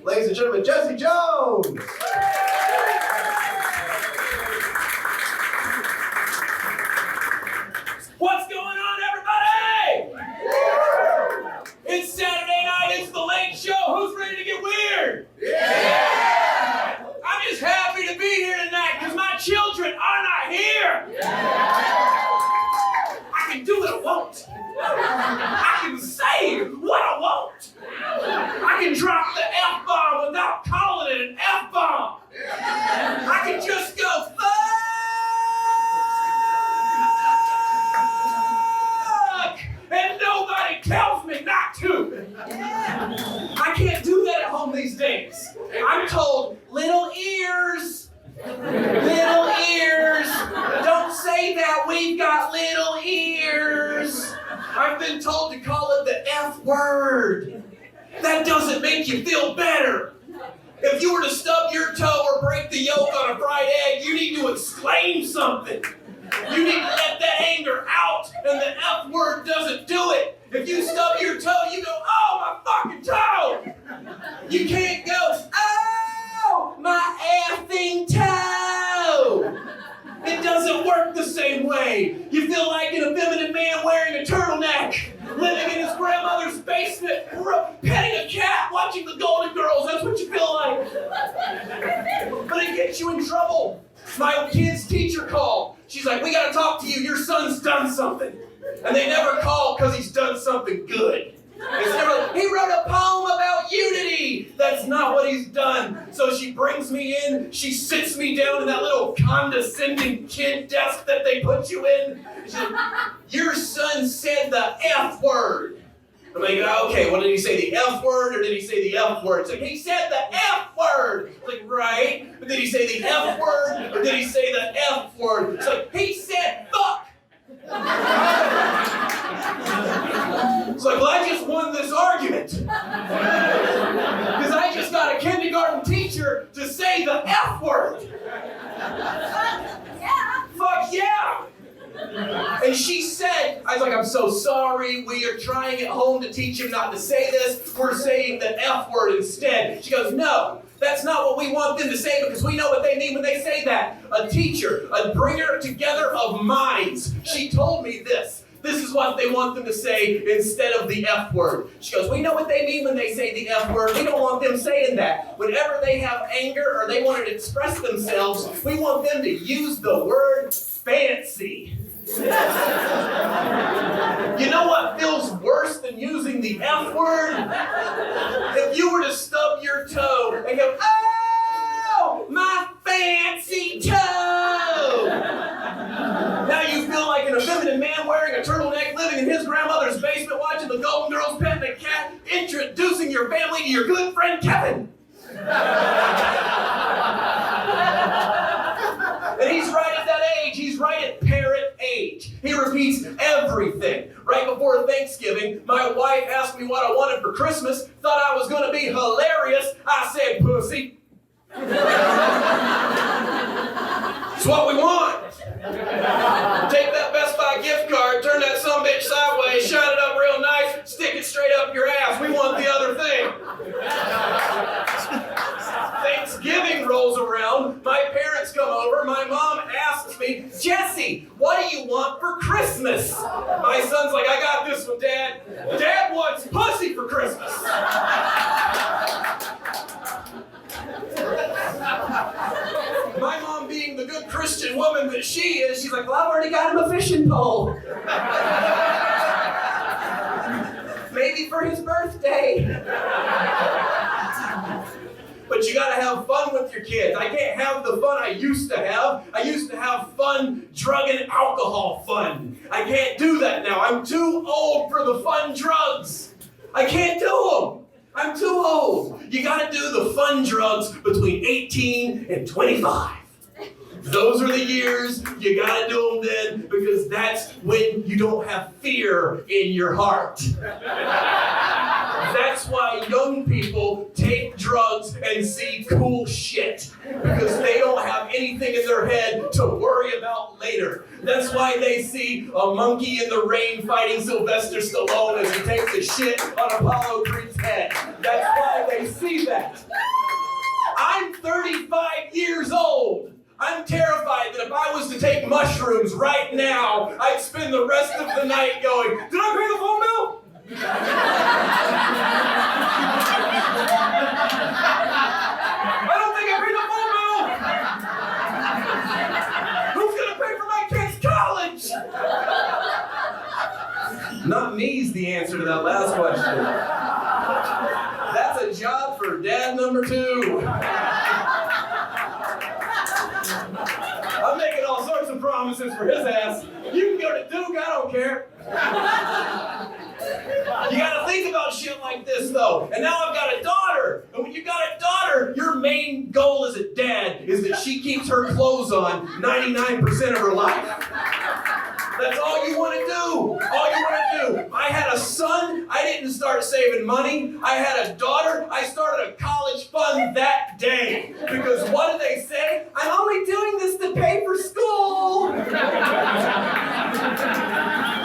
ladies and gentlemen, Jesse Jones. What's going on, everybody? It's Saturday night. It's the late show. Who's ready to get weird? Yeah! I'm just happy to be here tonight because my children are not here. I can do what I want. I can say what I want. I can drop the F-bomb without calling it an F-bomb. I can just go, fuck, and nobody tells me not to. I can't do that at home these days. I'm told, little ears. Little ears. Don't say that, we've got little ears. I've been told to call it the F word. That doesn't make you feel better. If you were to stub your toe or break the yolk on a fried egg, you need to exclaim something. You need to let that anger out, and the F word doesn't do it. If you stub your toe, you go, oh, my fucking toe. You can't go, oh, my effing toe. It doesn't work the same way. You feel like an effeminate man wearing a turtleneck, living in his grandmother's basement, petting a cat, watching the Golden Girls. That's what you feel like. But it gets you in trouble. My kid's teacher called. She's like, we gotta talk to you. Your son's done something. And they never call because he's done something good. It's never like, he wrote a poem about unity. That's not what he's done. So she brings me in. She sits me down in that little condescending kid desk that they put you in. She's like, your son said the F word. I'm like, okay, what did he say, the F word or did he say the F word? It's like, he said the F word. It's like, right. But did he say the F word or did he say the F word? It's like, he said fuck. It's like, well, I just won this argument. Because I just got a kindergarten teacher to say the F word. Fuck yeah. And she said, I was like, I'm so sorry. We are trying at home to teach him not to say this. We're saying the F word instead. She goes, no. That's not what we want them to say because we know what they mean when they say that. A teacher, a bringer together of minds. She told me this. This is what they want them to say instead of the F word. She goes, we know what they mean when they say the F word. We don't want them saying that. Whenever they have anger or they want to express themselves, we want them to use the word fancy. You know what feels worse than using the F word? If you were to stub your toe and go, oh, my fancy toe. Now you feel like an effeminate man wearing a turtleneck, living in his grandmother's basement, watching the Golden Girls, petting a cat, introducing your family to your good friend Kevin. And he's right at that age. He's right at parent age. He repeats everything. Right before Thanksgiving, my wife asked me what I wanted for Christmas. Thought I was going to be hilarious. I said, pussy. It's what we want. Take that Best Buy gift card, turn that sumbitch sideways, shine it up real nice, stick it straight up your ass. We want the other thing. Thanksgiving rolls around, my parents come over, my mom asks me, Jesse, what do you want for Christmas? My son's like, I got this one, Dad. Dad wants pussy for Christmas. My mom, being the good Christian woman that she is, she's like, well, I've already got him a fishing pole. Maybe for his birthday. But you gotta have fun with your kids. I can't have the fun I used to have. I used to have fun, drug and alcohol fun. I can't do that now. I'm too old for the fun drugs. I can't do them. I'm too old. You gotta do the fun drugs between 18 and 25. Those are the years you gotta do them then, because that's when you don't have fear in your heart. That's why young people take drugs and see cool shit, because they don't have anything in their head to worry about later. That's why they see a monkey in the rain fighting Sylvester Stallone as he takes a shit on Apollo Creed's head. That's why they see that. that. I'm 35 years old. I'm terrified that if I was to take mushrooms right now, I'd spend the rest of the night going, did I pay the phone bill? I don't think I paid the phone bill. Who's going to pay for my kid's college? Not me's the answer to that last question. That's a job for dad number 2. I'm making all sorts of promises for his ass. You can go to Duke, I don't care. You gotta think about shit like this though. And now I've got a daughter. And when you got a daughter, your main goal as a dad is that she keeps her clothes on 99% of her life. That's all you want to do. All you want to do. I had a son. I didn't start saving money. I had a daughter. I started a college fund that day. Because what do they say? I'm only doing this to pay for school.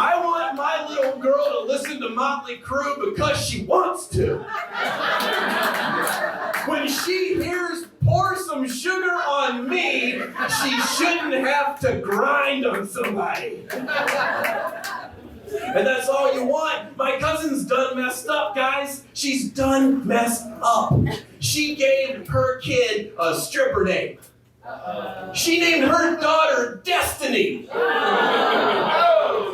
I want my little girl to listen to Motley Crue because she wants to. When she hears pour some sugar on me, she shouldn't have to grind on somebody. And that's all you want. My cousin's done messed up, guys. She's done messed up. She gave her kid a stripper name. She named her daughter Destiny.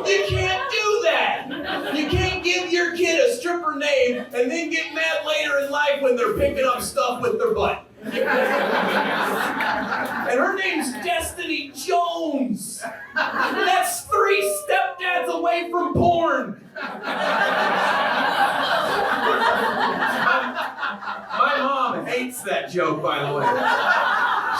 You can't do that. You can't give your kid a stripper name and then get mad later in life when they're picking up stuff with their butt. And her name's Destiny Jones. That's 3 stepdads away from porn. My mom hates that joke, by the way.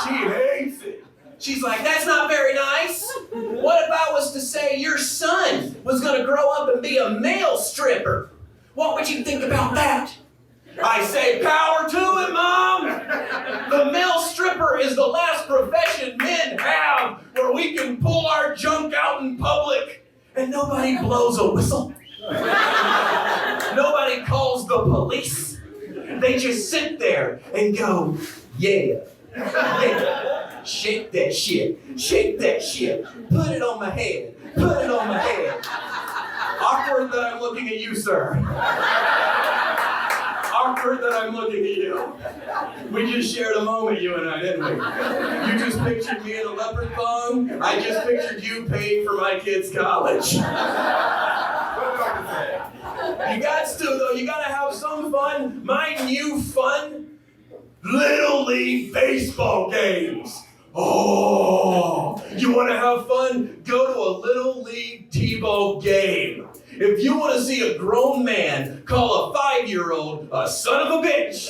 She hates it. She's like, that's not very nice. What if I was to say your son was going to grow up and be a male stripper? What would you think about that? I say, power to it, Mom. The male stripper is the last profession men have where we can pull our junk out in public and nobody blows a whistle. Nobody calls the police. They just sit there and go, yeah, yeah. Shake that shit. Shake that shit. Put it on my head. Put it on my head. Awkward that I'm looking at you, sir. Awkward that I'm looking at you. We just shared a moment, you and I, didn't we? You just pictured me in a leopard thong. I just pictured you paying for my kid's college. You got to, though. You got to have some fun. My new fun? Little League baseball games. Oh, you want to have fun? Go to a Little League T-ball game. If you want to see a grown man call a 5-year-old a son of a bitch,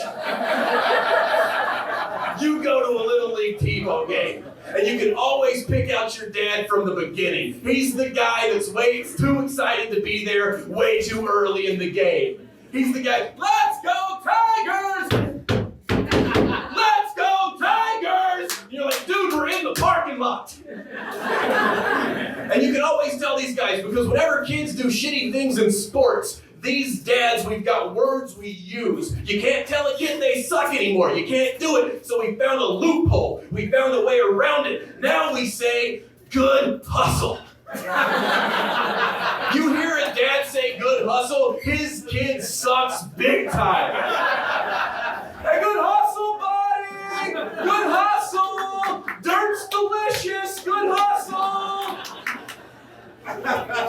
you go to a Little League T-ball game. And you can always pick out your dad from the beginning. He's the guy that's way too excited to be there way too early in the game. He's the guy, let's go Tigers! Let's go Tigers! And you're like, dude, we're in the parking lot. And you can always tell these guys, because whenever kids do shitty things in sports, these dads, we've got words we use. You can't tell a kid they suck anymore. You can't do it. So we found a loophole. We found a way around it. Now we say, good hustle. You hear a dad say good hustle, his kid sucks big time. Hey, good hustle, buddy! Good hustle! Dirt's delicious! Good hustle!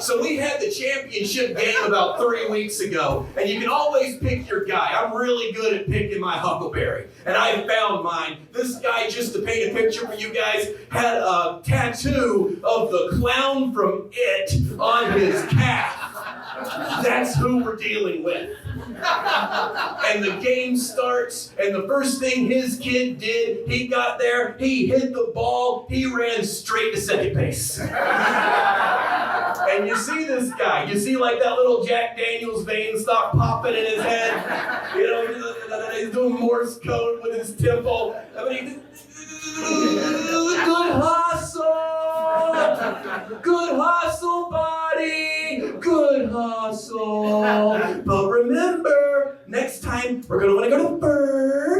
So we had the championship game about 3 weeks ago, and you can always pick your guy. I'm really good at picking my Huckleberry, and I found mine. This guy, just to paint a picture for you guys, had a tattoo of the clown from It on his calf. That's who we're dealing with. And the game starts, and the first thing his kid did, he got there, he hit the ball, he ran straight to second base. And you see this guy, you see like that little Jack Daniels vein start popping in his head. You know, he's doing Morse code with his temple. I mean, good hustle! Good hustle, buddy! Good hustle! But remember, next time we're gonna wanna go to first.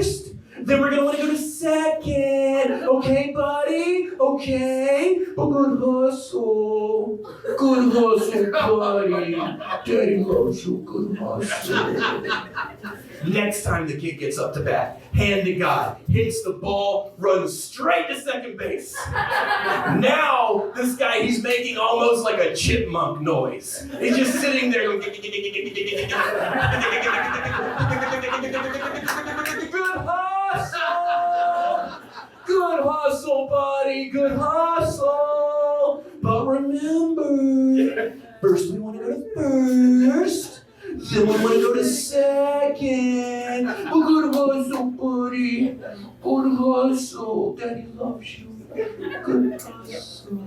Then we're gonna want to go to second. Okay, buddy? Okay. But good hustle. Good hustle, buddy. Daddy loves you. Good hustle. Next time the kid gets up to bat, hand to God, hits the ball, runs straight to second base. Now, this guy, he's making almost like a chipmunk noise. He's just sitting there going, good hustle! Good hustle, buddy, good hustle! But remember, first we want to go to first, then we want to go to second. Oh, good hustle, buddy. Good hustle. Daddy loves you. Good hustle.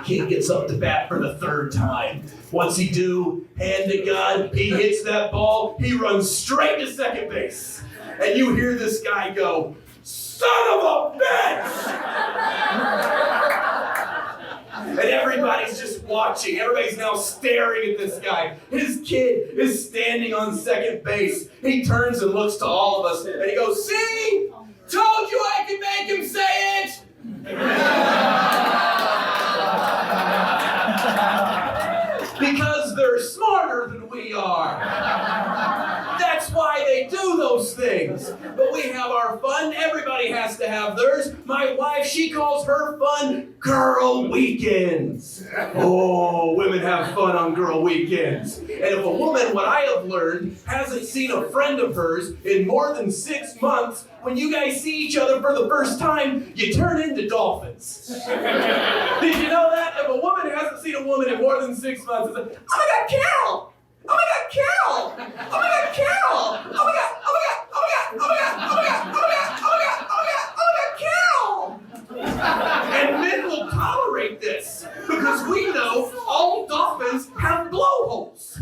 Kid gets up to bat for the third time. What's he do? Hand to God. He hits that ball. He runs straight to second base. And you hear this guy go, son of a bitch! And everybody's just watching. Everybody's now staring at this guy. His kid is standing on second base. He turns and looks to all of us and he goes, see? Told you I could make him say it! Because they're smarter than we are. That's why they do those things. But we have our fun. Everybody has to have theirs. My wife, she calls her fun girl weekends. Oh, women have fun on girl weekends. And if a woman, what I have learned, hasn't seen a friend of hers in more than 6 months, when you guys see each other for the first time, you turn into dolphins. Did you know that? If a woman hasn't seen a woman in more than 6 months, it's like, oh my God, Carol! Oh my God, Carol! Oh my God, Carol! Oh my God, oh my God, oh my God, oh my God, oh my God, oh my God, oh my God, oh my God, oh my God, Carol! And men will tolerate this because we know all dolphins have blowholes.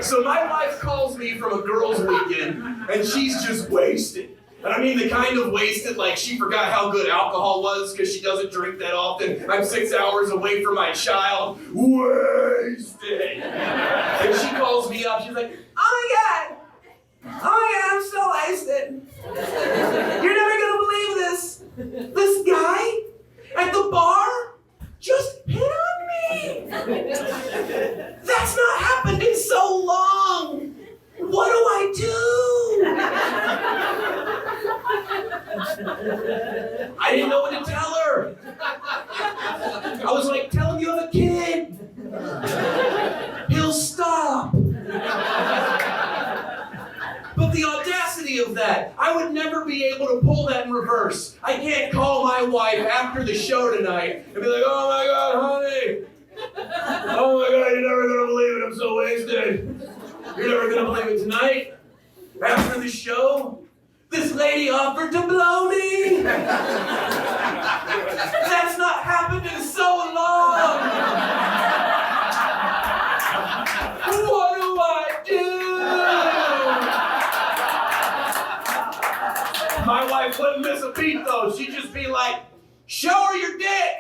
So my wife calls me from a girls' weekend and she's just wasted. And I mean the kind of wasted, like she forgot how good alcohol was because she doesn't drink that often. I'm 6 hours away from my child. Wasted. And she calls me up. She's like, oh my God. Oh my God, I'm so wasted. You're never going to believe this. This guy at the bar just hit on me. That's not happened in so long. What do I do? I didn't know what to tell her. I was like, tell him you have a kid. He'll stop. But the audacity of that, I would never be able to pull that in reverse. I can't call my wife after the show tonight and be like, oh my God, honey. Oh my God, you're never going to believe it. I'm so wasted. You're never going to believe it tonight. After the show, this lady offered to blow me. That's not happened in so long. What do I do? My wife wouldn't miss a beat though. She'd just be like, show her your dick.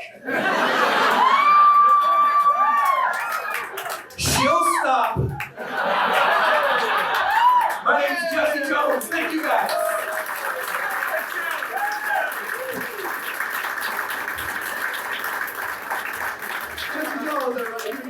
She'll stop. My name's Jesse Jones. Thank you guys. Jesse Jones, everybody.